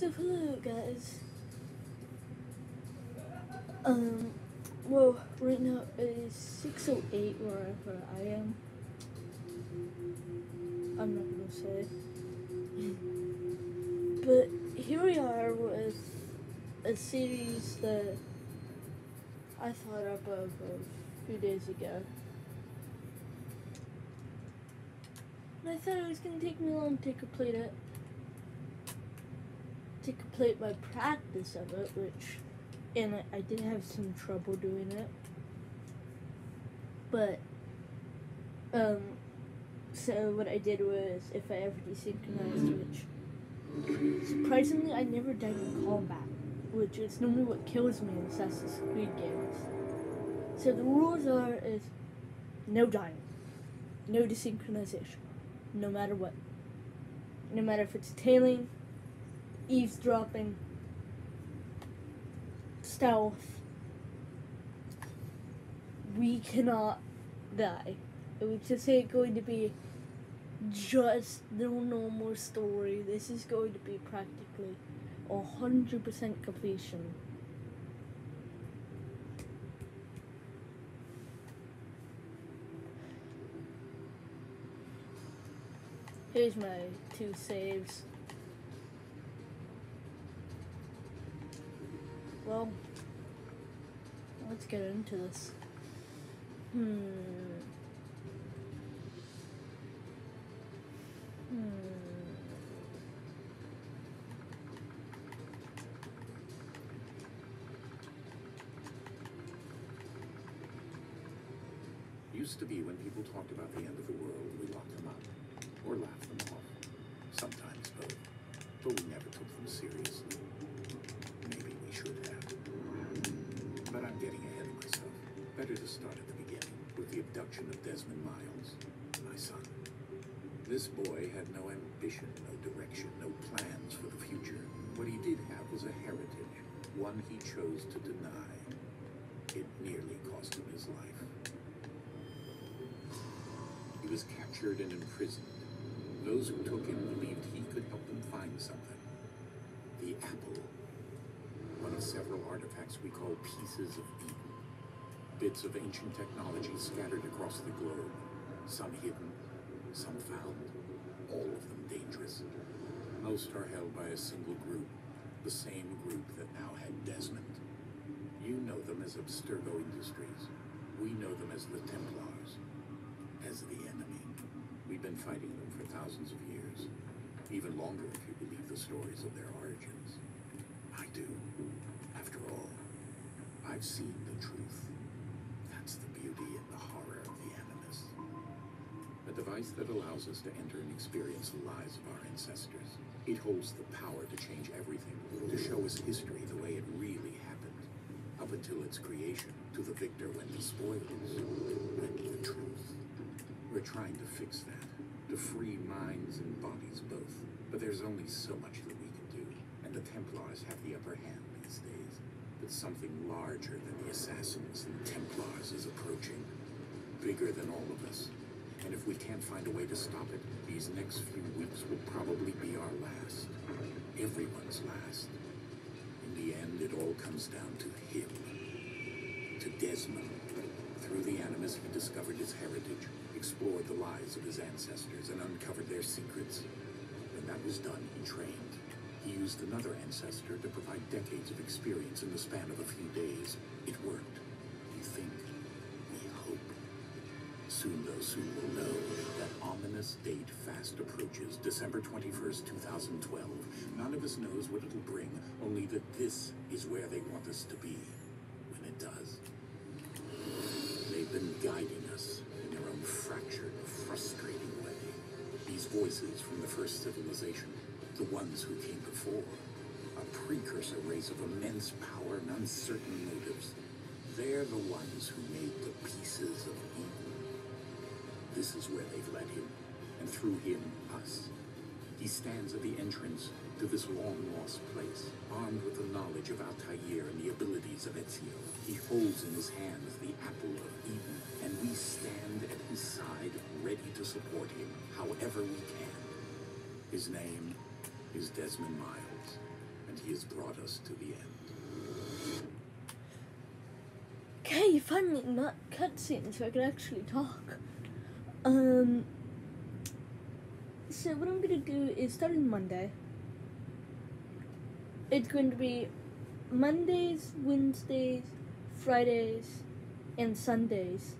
So hello guys. Well, right now it is 6:08 wherever I am. I'm not gonna say. But here we are with a series that I thought up of a few days ago. And I thought it was gonna take me long to complete it. To complete my practice of it, and I did have some trouble doing it. But, so what I did was, if I ever desynchronized, which, surprisingly, I never died in combat, which is normally what kills me in Assassin's Creed games. So the rules is no dying, no desynchronization, no matter what. No matter if it's tailing, eavesdropping, stealth, we cannot die. It was just going to be just the normal story. This is going to be practically 100% completion. Here's my 2 saves. Well, let's get into this. Used to be when people talked about the end of the world, we locked them up or laughed them off. Sometimes both, but we never took them seriously. Maybe we should have. But I'm getting ahead of myself. Better to start at the beginning with the abduction of Desmond Miles, my son. This boy had no ambition, no direction, no plans for the future. What he did have was a heritage, one he chose to deny. It nearly cost him his life. He was captured and imprisoned. Those who took him believed he could help them find something. The apple, one of several artifacts we call pieces of Eden. Bits of ancient technology scattered across the globe. Some hidden, some found, all of them dangerous. Most are held by a single group, the same group that now had Desmond. You know them as Abstergo Industries. We know them as the Templars, as the enemy. We've been fighting them for thousands of years, even longer if you believe the stories of their origins. I do. After all, I've seen the truth. That's the beauty and the horror of the Animus. A device that allows us to enter and experience the lives of our ancestors. It holds the power to change everything, to show us history the way it really happened. Up until its creation, to the victor went the spoils, went the truth. We're trying to fix that, to free minds and bodies both. But there's only so much that we can do, and the Templars have the upper hand these days. But something larger than the Assassins and Templars is approaching, bigger than all of us. And if we can't find a way to stop it, these next few weeks will probably be our last. Everyone's last. In the end, it all comes down to him, to Desmond. Through the Animus, he discovered his heritage, explored the lives of his ancestors, and uncovered their secrets. When that was done, he trained. He used another ancestor to provide decades of experience in the span of a few days. It worked. We think. We hope. Soon, though, soon we'll know that ominous date fast approaches, December 21st, 2012. None of us knows what it'll bring, only that this is where they want us to be when it does. They've been guiding us in their own fractured, frustrating way. These voices from the first civilization, the ones who came before, a precursor race of immense power and uncertain motives. They're the ones who made the pieces of Eden. This is where they've led him, and through him, us. He stands at the entrance to this long-lost place, armed with the knowledge of Altair and the abilities of Ezio. He holds in his hands the apple of Eden, and we stand at his side, ready to support him, however we can. His name is Desmond Miles. and he has brought us to the end. Okay, you finally not cutscene so I can actually talk. So what I'm gonna do is starting Monday. It's going to be Mondays, Wednesdays, Fridays, and Sundays.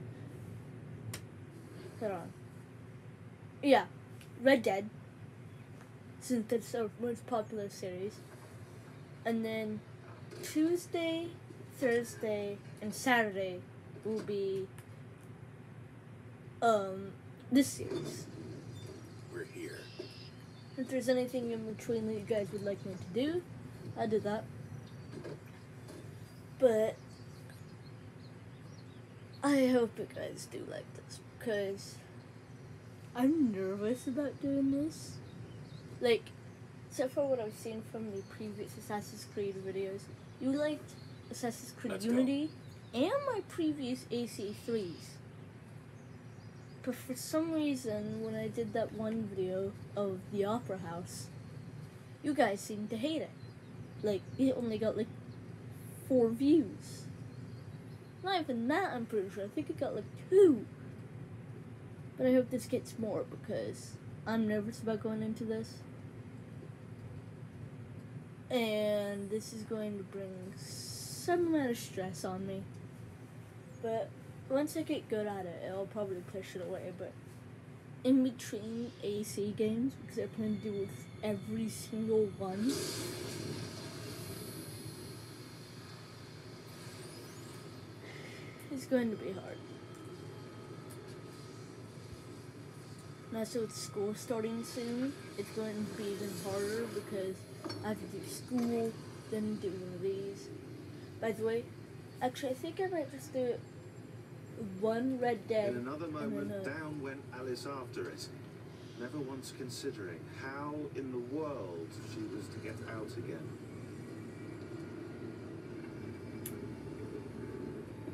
Hold on. Yeah, Red Dead, since that's our most popular series. And then Tuesday, Thursday, and Saturday will be this series. We're here. If there's anything in between that you guys would like me to do, I'll do that. But I hope you guys do like this, because I'm nervous about doing this. Like, except for what I've seen from the previous Assassin's Creed videos, you liked Assassin's Creed Let's Unity and my previous AC3s. But for some reason, when I did that one video of the Opera House, you guys seemed to hate it. Like, it only got like 4 views. Not even that, I'm pretty sure. I think it got like 2. But I hope this gets more, because I'm nervous about going into this. And this is going to bring some amount of stress on me. But once I get good at it, I'll probably push it away. But in between AC games, because I plan to do with every single one, it's going to be hard. And also with school starting soon, it's going to be even harder because I have to do school, then do one of these. By the way, actually I think I might just do one Red Dead. In another and moment, then down went Alice after it, never once considering how in the world she was to get out again.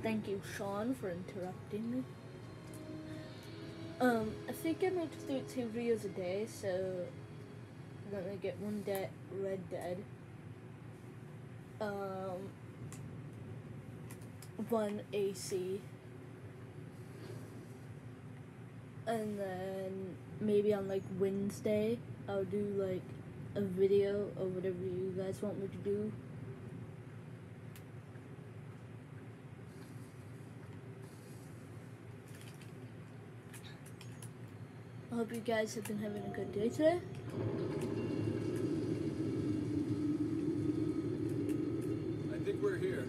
Thank you, Sean, for interrupting me. I think I might just do 2 videos a day, so I'm gonna get one Red Dead, one AC, and then maybe on like Wednesday I'll do like a video or whatever you guys want me to do. I hope you guys have been having a good day today. I think we're here.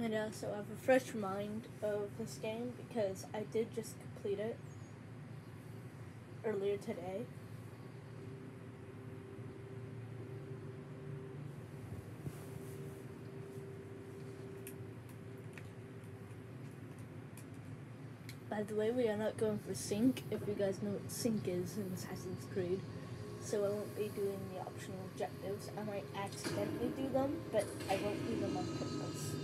And I also have a fresh mind of this game because I did just complete it earlier today. By the way, we are not going for sync, if you guys know what sync is in Assassin's Creed. So I won't be doing the optional objectives. I might accidentally do them, but I won't do them on purpose.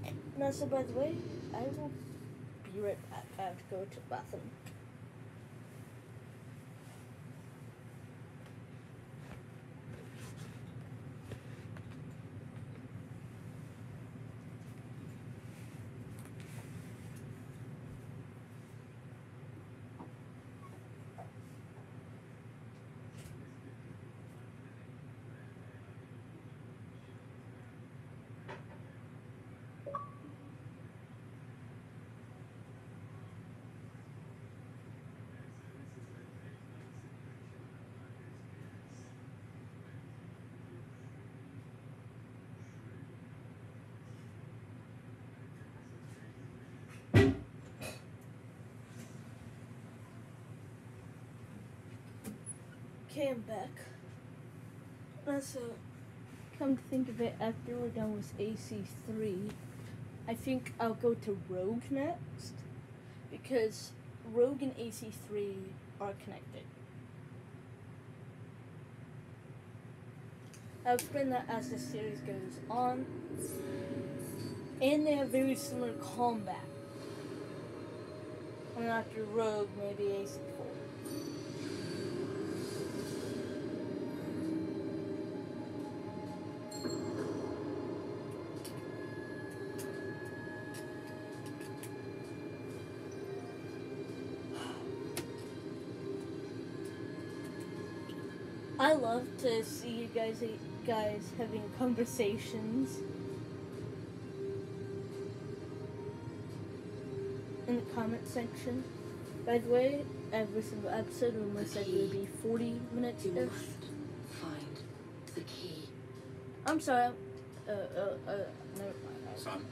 And also, by the way, I will be right back. I have to go to the bathroom. Okay, I'm back. Also, come to think of it, after we're done with AC3, I think I'll go to Rogue next, because Rogue and AC3 are connected. I'll explain that as the series goes on. And they have very similar combat. And after Rogue, maybe AC4. I love to see you guys having conversations in the comment section. By the way, every single episode will most likely be 40 minutes You ish. must find the key. I'm sorry. Never mind. Son?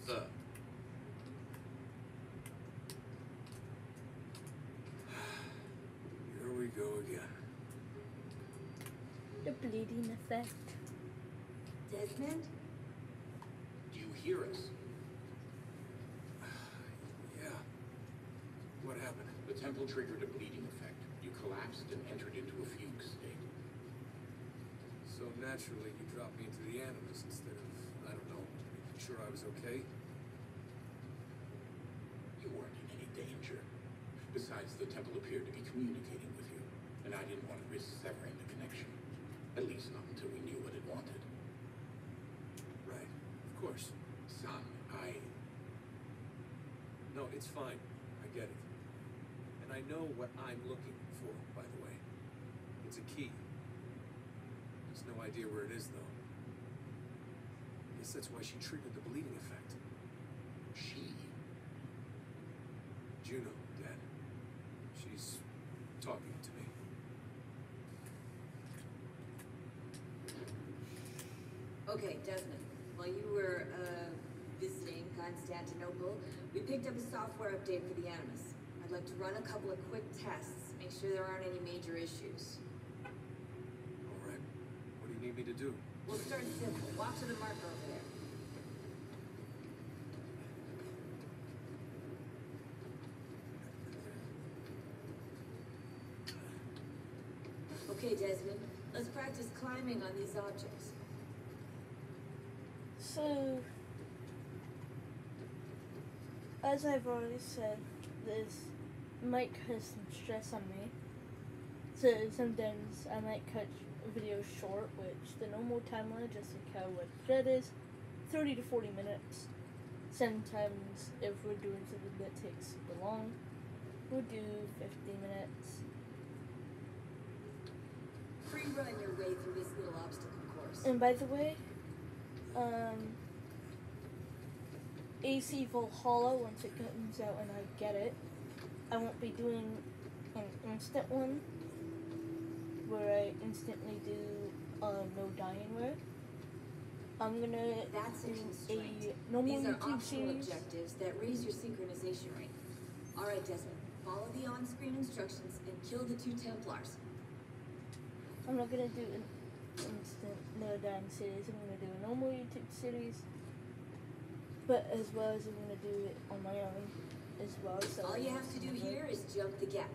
Sir? Here we go again. The bleeding effect. Desmond? Do you hear us? Yeah. What happened? The temple triggered a bleeding effect. You collapsed and entered into a fugue state. So naturally, you dropped me into the Animus instead of, I don't know, making sure I was okay? You weren't in any danger. Besides, the temple appeared to be communicating with you, and I didn't want to risk severing the connection. At least not until we knew what it wanted. Right. Of course. Son, No, it's fine. I get it. And I know what I'm looking for, by the way. It's a key. There's no idea where it is, though. I guess that's why she triggered the bleeding effect. she... Juno, Dad. She's talking to me. Okay, Desmond. While you were visiting Constantinople, we picked up a software update for the Animus. I'd like to run a couple of quick tests, make sure there aren't any major issues. All right. What do you need me to do? We'll start simple. Walk to the marker over there. Okay, Desmond. Let's practice climbing on these objects. So, as I've already said, this might cause some stress on me. So sometimes I might cut videos short, which the normal timeline, just like how what that is, 30 to 40 minutes. Sometimes if we're doing something that takes super long, we'll do 50 minutes. Free run your way through this little obstacle course. And by the way, AC Valhalla, once it comes out and I get it, I won't be doing an instant one where I instantly do no dying with. I'm gonna That's a do constraint. a normal These are YouTube optional series. objectives that raise your synchronization rate. All right, Desmond. Follow the on-screen instructions and kill the 2 Templars. I'm not gonna do an instant no dying series. I'm gonna do a normal YouTube series, but as well as I'm gonna do it on my own as well. So All you have to do here is jump the gap.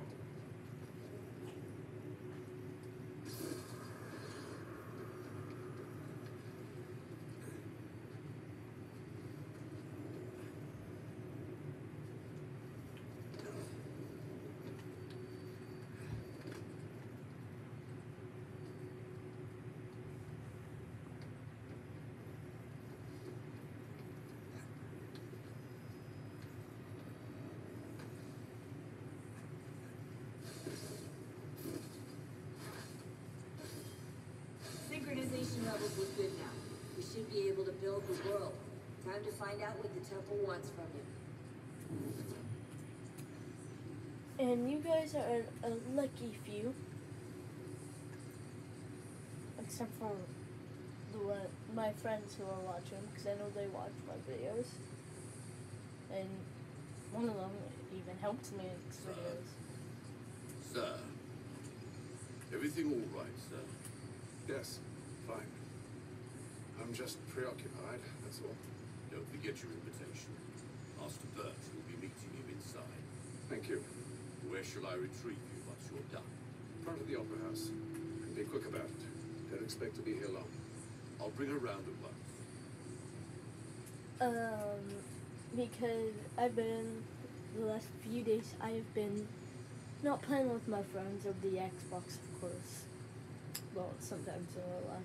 Synchronization levels look good now. We should be able to build the world. Time to find out what the temple wants from you. And you guys are a lucky few, except for my friends who are watching, because I know they watch my videos, and one of them even helped me in these videos. Sir, everything all right, sir? Yes, fine. I'm just preoccupied, that's all. Don't forget your invitation. Our Master Birch will be meeting you inside. Thank you. Where shall I retrieve you once you're done? Front of the Opera House. And be quick about it. Don't expect to be here long. I'll bring her round at once. Because I've been, the last few days, I have been not playing with my friends over the Xbox, of course. Well, sometimes in real life.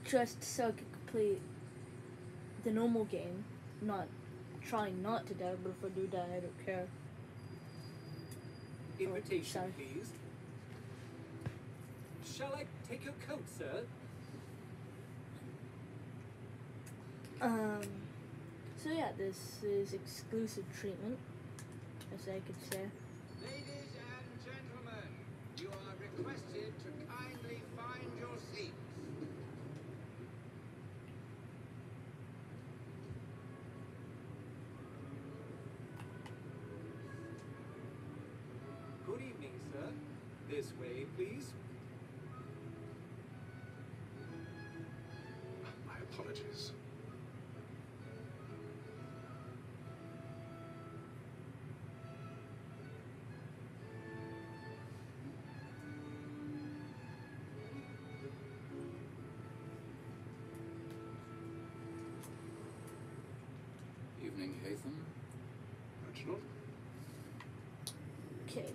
Just so I could complete the normal game, not trying not to die, but if I do die, I don't care. Invitation, sorry. please. Shall I take your coat, sir? So yeah, this is exclusive treatment, as I could say. Ladies and gentlemen, you are requested to kindly find your seats. Good evening, sir. This way, please. My apologies. Evening, Hatham. Reginald? Okay,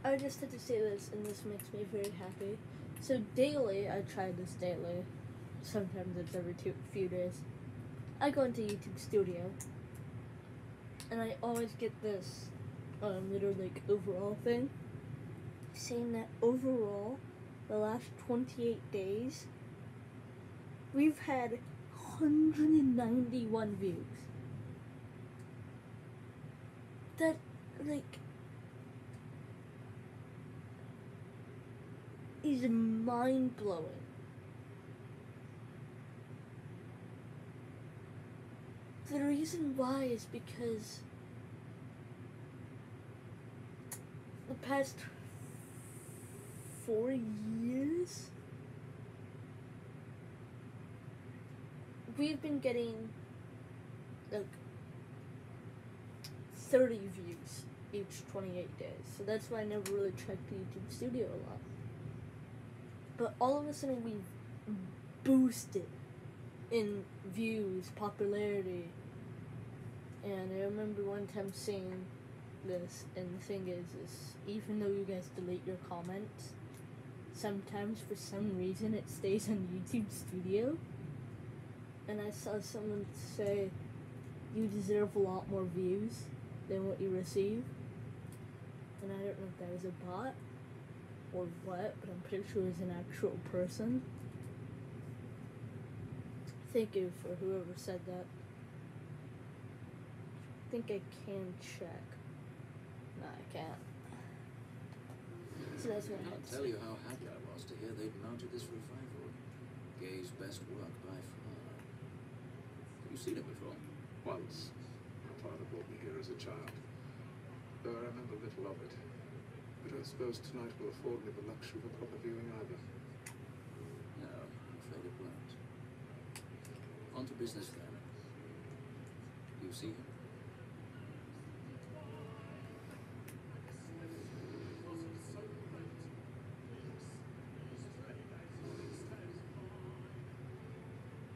I just had to say this, and this makes me very happy. So daily, I try this daily. Sometimes it's every few days. I go into YouTube Studio, and I always get this little like overall thing, saying that overall, the last 28 days, we've had 191 views. That, like, is mind-blowing. The reason why is because the past 4 years, we've been getting, like, 30 views each 28 days. So that's why I never really checked the YouTube Studio a lot. But all of a sudden we've boosted in views, popularity. And I remember one time seeing this, and the thing is even though you guys delete your comments, sometimes for some reason it stays on YouTube Studio. And I saw someone say, you deserve a lot more views than what you receive. And I don't know if that was a bot or what, but I'm pretty sure it was an actual person. Thank you for whoever said that. I think I can check. No, I can't. So that's what I had to I'll tell say. you how happy I was to hear they'd mounted this revival. Gay's best work by far. Have you seen it before? Once. My father brought me here as a child. Though I remember little of it. I don't suppose tonight will afford me the luxury of a proper viewing either. No, I'm afraid it won't. On to business then. You see him?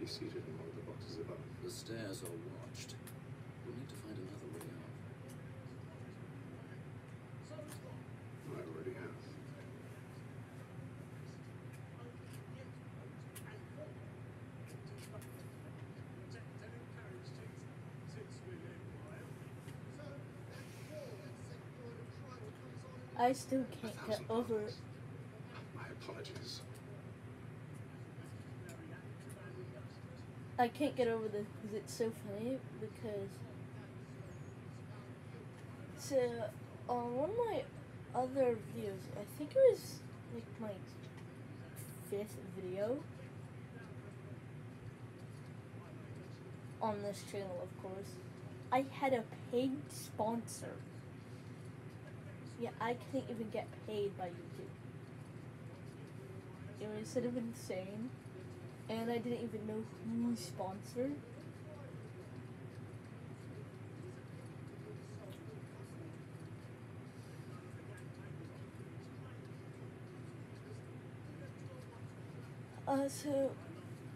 He's seated in one of the boxes above. The stairs are watched. We'll need to find another way out. I already have. I still can't get over it. My apologies. I can't get over this because it's so funny because so on one of my other videos, I think it was like my 5th video on this channel, of course, I had a paid sponsor. Yeah, I couldn't even get paid by YouTube. it was sort of insane, and I didn't even know who sponsored. So,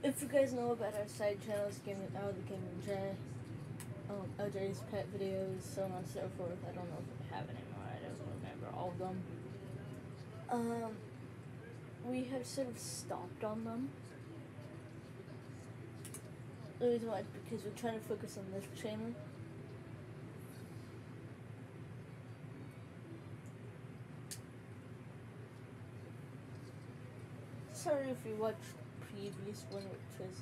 if you guys know about our side channels, the Gaming J, LJ's pet videos, so on and so forth. I don't know if we have anymore. I don't remember all of them. We have sort of stopped on them. The reason why is because we're trying to focus on this channel. Sorry if you watched the previous one, which was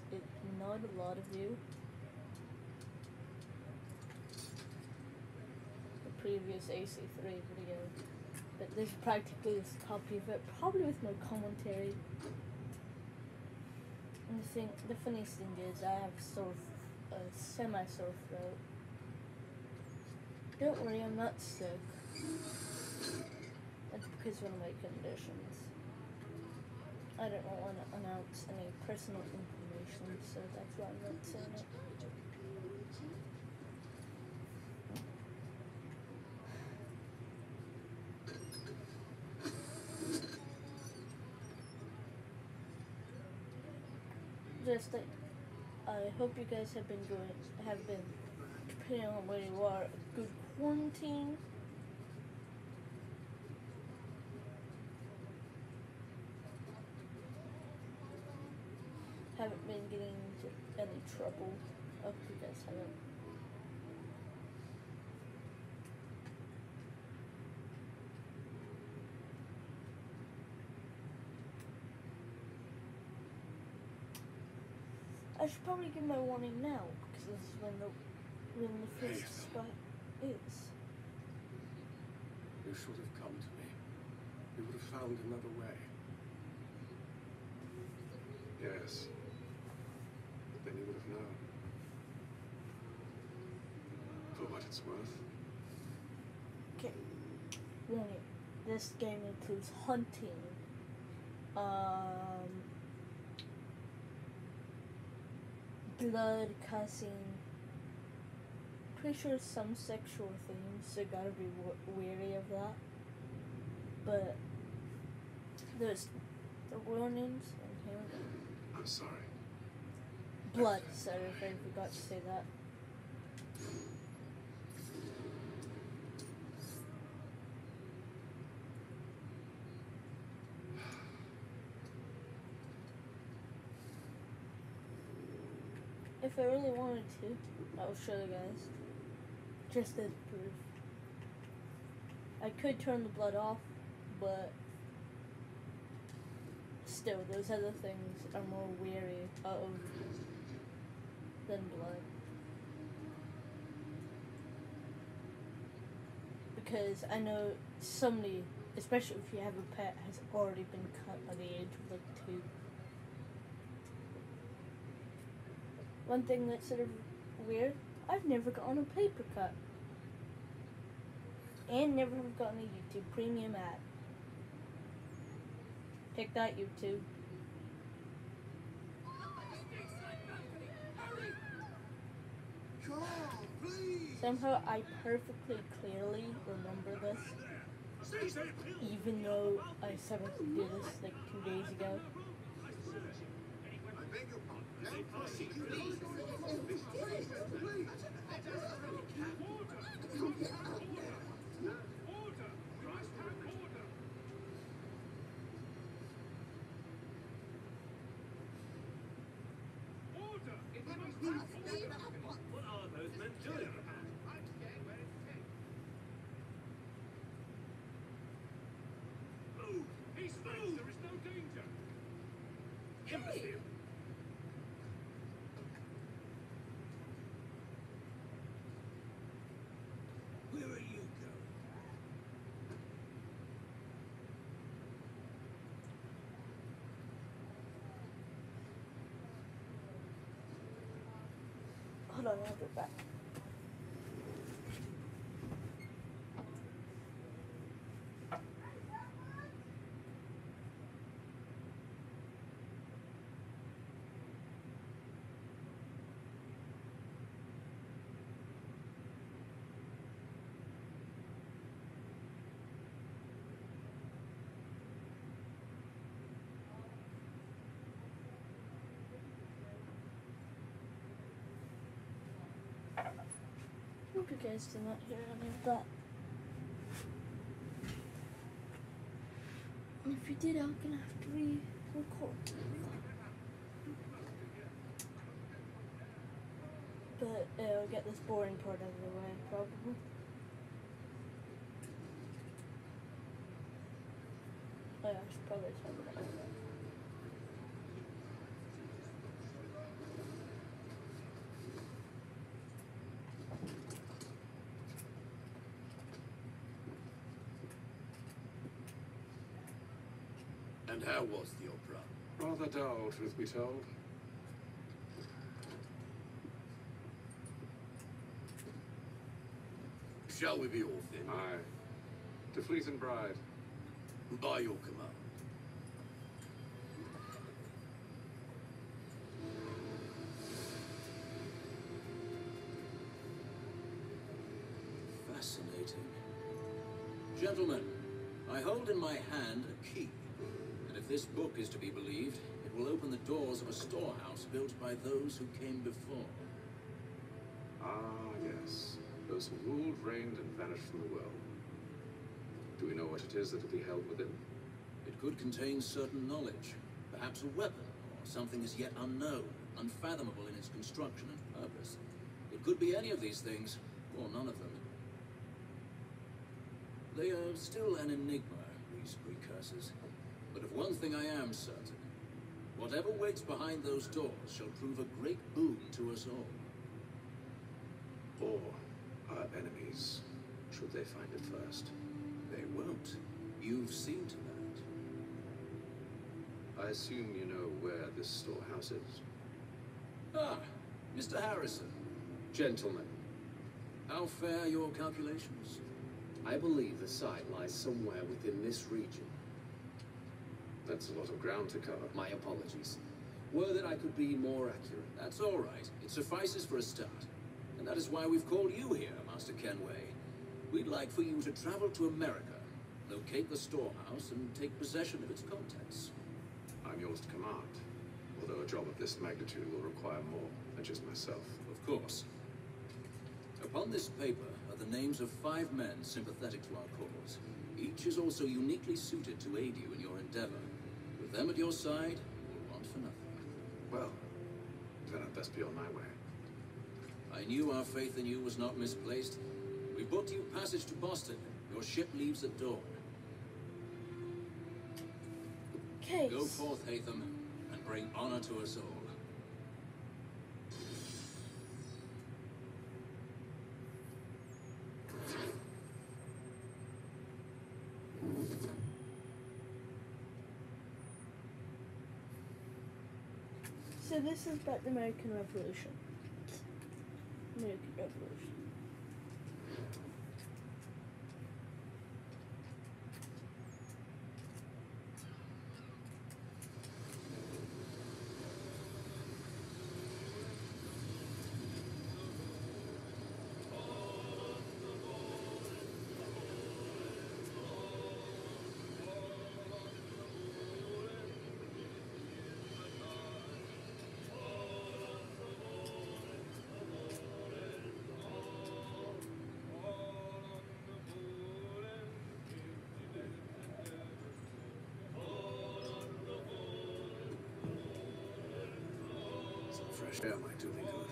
not a lot of you. The previous AC3 video. But there's practically this copy of it, probably with no commentary. And the funniest thing is I have a semi-sore throat. Don't worry, I'm not sick. That's because of one of my conditions. I don't want to announce any personal information, so that's why I'm not saying it. Just like, I hope you guys have been depending on where you are, a good quarantine. Haven't been getting into any trouble. I hope you guys haven't. I should probably give my warning now, because this is when the first spot is. You should have come to me. You would have found another way. Yes. But then you would have known. For what it's worth. Okay. Warning. This game includes hunting. Blood, cussing. Pretty sure some sexual themes, so gotta be wary of that. But there's the warnings and here we go. I'm sorry. Blood, sorry if I forgot to say that. If I really wanted to, I will show you guys. Just as proof. I could turn the blood off, but still, those other things are more wary of than blood. Because I know somebody, especially if you have a pet, has already been cut by the age of like 2. One thing that's sort of weird, I've never gotten a paper cut. And never have gotten a YouTube premium ad. Take that, YouTube. Somehow I perfectly clearly remember this. Even though I started to do this like 2 days ago. What are those men doing? Move! He's moved! There is no danger! Imbecile! Where are you going? Hold on, I'll be back. guys do not hear any of that. If you did, I'm gonna have to re-record. But it'll get this boring part out of the way, probably. Oh yeah, I should probably talk about that. And how was the opera? Rather dull, truth be told. Shall we be off then? Aye. To Fleet and Bride. By your command. Fascinating. Gentlemen, I hold in my hand a key. And if this book is to be believed, it will open the doors of a storehouse built by those who came before. Ah, yes. Those who ruled, reigned, and vanished from the world. Do we know what it is that will be held within? It could contain certain knowledge, perhaps a weapon, or something as yet unknown, unfathomable in its construction and purpose. It could be any of these things, or none of them. They are still an enigma, these precursors. But of one thing I am certain. Whatever waits behind those doors shall prove a great boon to us all. Or our enemies, should they find it first. They won't. You've seen to that. I assume you know where this storehouse is. Ah, Mr. Harrison. Gentlemen, How fare your calculations? I believe the site lies somewhere within this region. That's a lot of ground to cover. My apologies. Were that I could be more accurate. That's all right. It suffices for a start. And that is why we've called you here, Master Kenway. We'd like for you to travel to America, locate the storehouse, and take possession of its contents. I'm yours to command, although a job of this magnitude will require more than just myself. Of course. Upon this paper are the names of 5 men sympathetic to our cause. Each is also uniquely suited to aid you in your endeavor. With them at your side, you'll want for nothing. Well, then I'd best be on my way. I knew our faith in you was not misplaced. We booked you passage to Boston. Your ship leaves at dawn. Okay. Go forth, Hatham, and bring honor to us all. So this is about the American Revolution. American Revolution. Fresh air might do me good.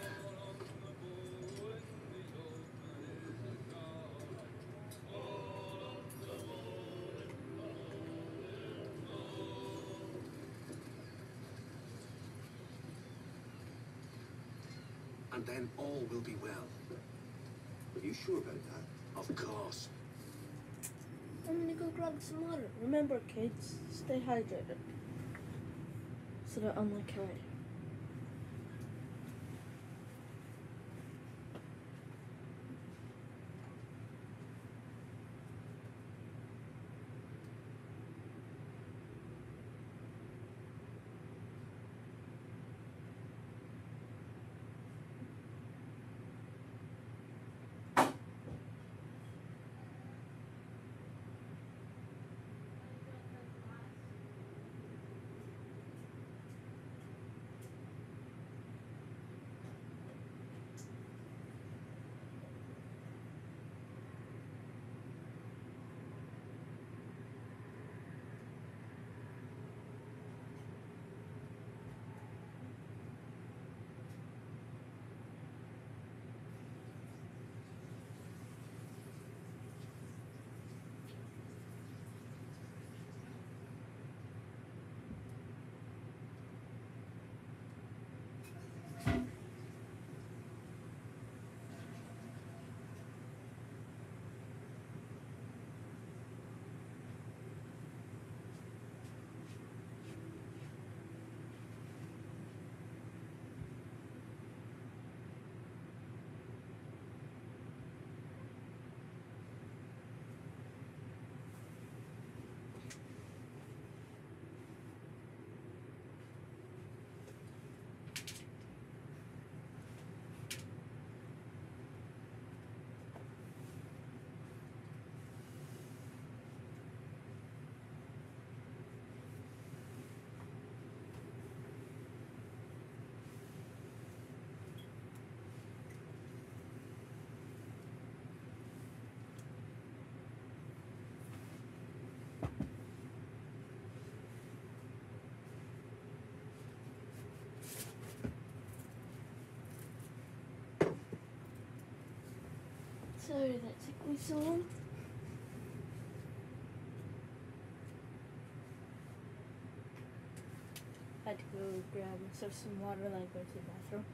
And then all will be well. Are you sure about that? Of course. I'm gonna go grab some water. Remember, kids, stay hydrated. So that I'm like away. Sorry that took me so long. Had to go grab myself some water, then go to the bathroom.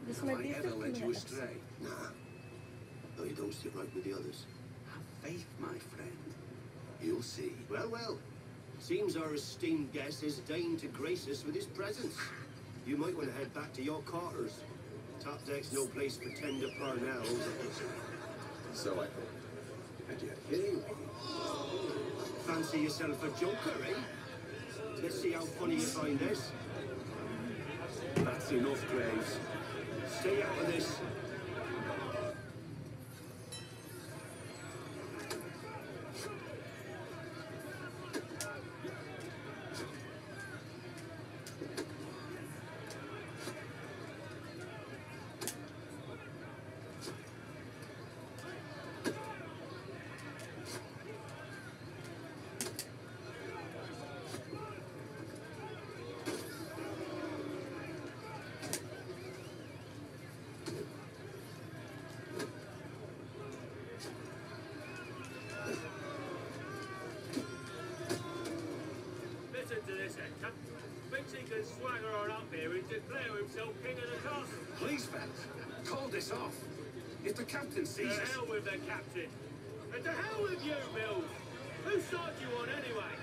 This Have might I be a ever 15 led you minutes. astray? Nah. No, you don't stick right with the others. Have faith, my friend. You'll see. Well, well. Seems our esteemed guest has deigned to grace us with his presence. You might want to head back to your quarters. Top deck's no place for tender parnells. So I thought. And yet here you are. Fancy yourself a joker, eh? Let's see how funny you find this. That's enough, Graves. Stay out of this. Listen to this, Hector. Thinks he can swagger on up here and declare himself king of the castle. Please, fellas, call this off. If the captain sees To us... hell with the captain. And to hell with you, Bill. Whose side do you on anyway?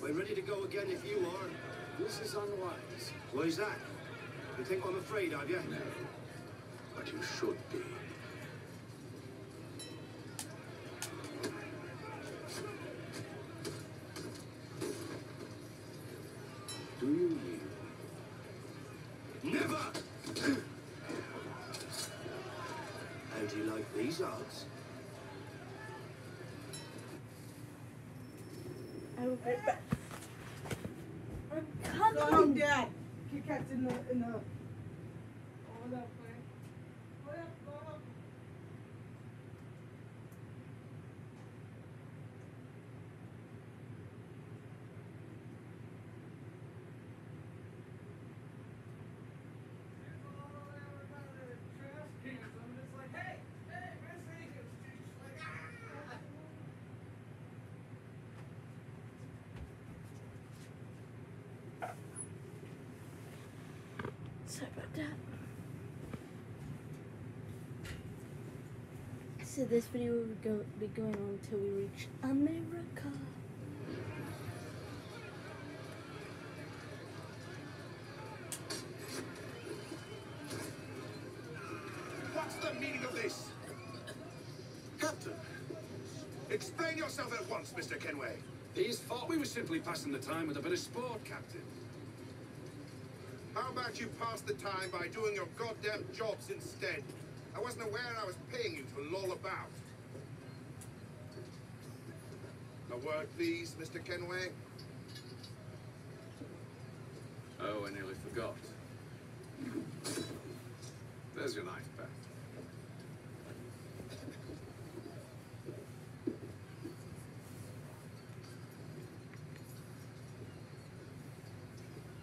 We're ready to go again if you are. This is unwise. Why is that? You think I'm afraid of you? No. But you should be. Do you yield? Never! How do you like these odds? I will get back. I'm Go coming! home, Dad. Kit Kat's in the... Hold up, man. Hold up, go up. Sorry about that. So this video will be going on until we reach America. What's the meaning of this? Captain, Explain yourself at once, Mr. Kenway. He's thought we were simply passing the time with a bit of sport, Captain. How about you pass the time by doing your goddamn jobs instead? I wasn't aware I was paying you to loll about. A word, please, Mr. Kenway. Oh, I nearly forgot. There's your knife back.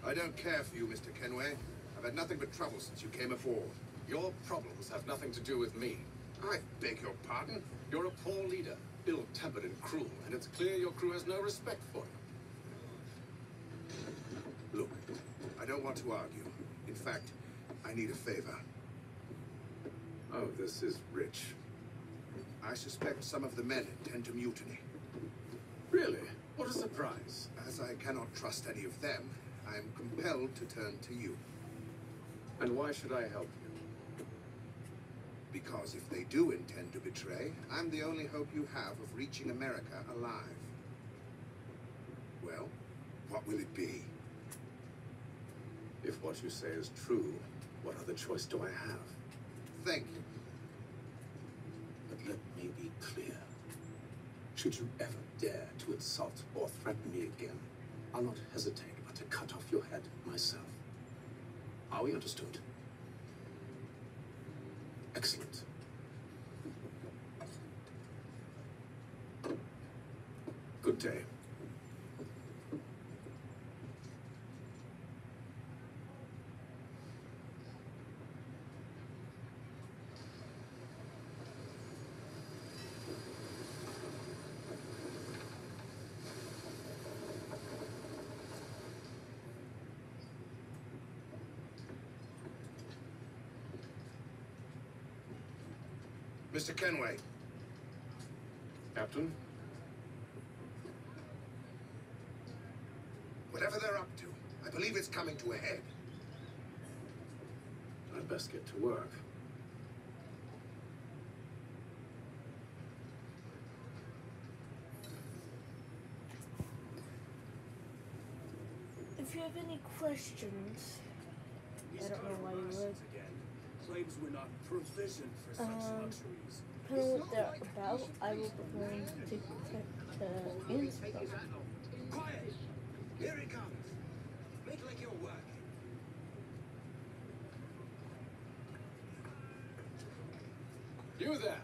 I don't care for you, Mr. Kenway. I've had nothing but trouble since you came aboard. Your problems have nothing to do with me. I beg your pardon? You're a poor leader, ill-tempered and cruel, and it's clear your crew has no respect for you. Look, I don't want to argue. In fact, I need a favor. Oh, this is rich. I suspect some of the men intend to mutiny. Really? What a surprise. As I cannot trust any of them, I am compelled to turn to you. And why should I help you? Because if they do intend to betray, I'm the only hope you have of reaching America alive. Well, what will it be? If what you say is true, what other choice do I have? Thank you. But let me be clear. Should you ever dare to insult or threaten me again, I'll not hesitate but to cut off your head myself. Are we understood? Excellent. Good day. Mr. Kenway. Captain? Whatever they're up to, I believe it's coming to a head. I'd best get to work. If you have any questions, I don't know why you would. Claims we're not provisioned for such luxuries. Depending on what they're about, I will be willing to answer them. Quiet! Here he comes. Make like you're working. You there.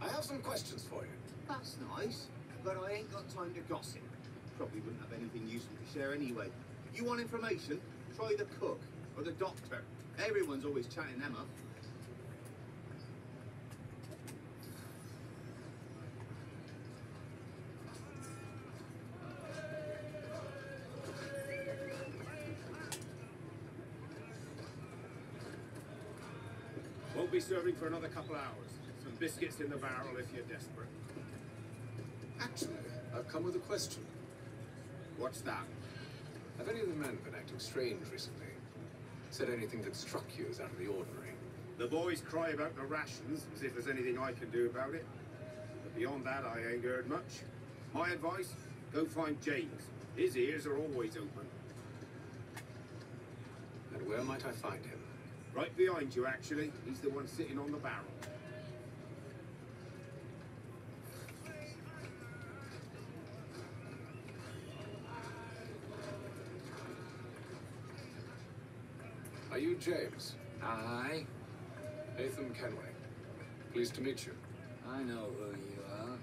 I have some questions for you. That's nice, but I ain't got time to gossip. Probably wouldn't have anything useful to share anyway. You want information? Try the cook or the doctor. Everyone's always chatting them up. Won't be serving for another couple hours. Some biscuits in the barrel if you're desperate. Actually, I've come with a question. What's that? Have any of the men been acting strange recently? Said anything that struck you as out of the ordinary? The boys cry about the rations, as if there's anything I can do about it. But beyond that, I ain't heard much. My advice, go find James. His ears are always open. And where might I find him? Right behind you, actually. He's the one sitting on the barrel. Are you James? Aye. Nathan Kenway. Pleased to meet you. I know who you are.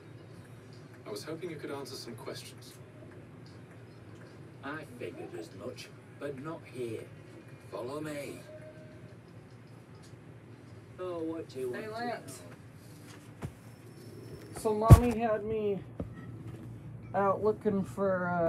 I was hoping you could answer some questions. I figured as much, but not here. Follow me. Oh, what do you want Hey, to Lance. know? So mommy had me out looking for